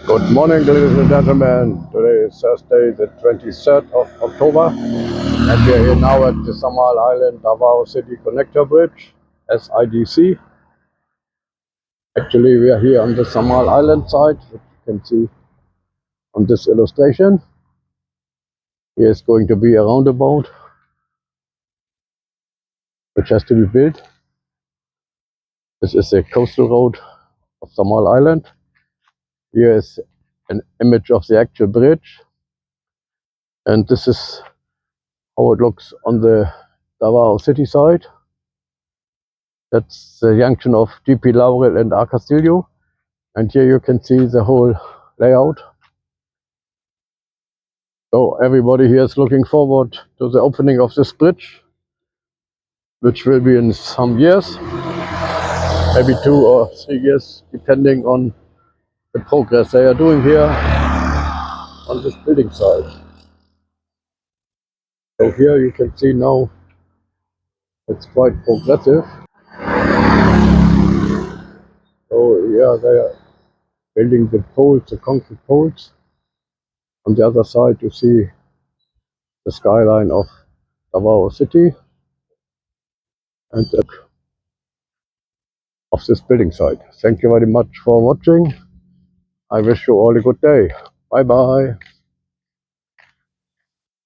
Good morning, ladies and gentlemen. Today is Thursday, the 23rd of October, and we are here now at the Samal Island Davao City Connector Bridge, SIDC. Actually, we are here on the Samal Island side, which you can see on this illustration. Here is going to be a roundabout, which has to be built. This is a coastal road of Samal Island. Here is an image of the actual bridge, and this is how it looks on the Davao City side. That's the junction of GP Laurel and A Castillo. And here you can see the whole layout. So everybody here is looking forward to the opening of this bridge, which will be in some years, maybe 2 or 3 years, depending on the progress they are doing here on this building site. So here you can see now it's quite progressive. So yeah, they are building the poles, the concrete poles. On the other side you see the skyline of Davao City and of this building site. Thank you very much for watching. I wish you all a good day. Bye bye.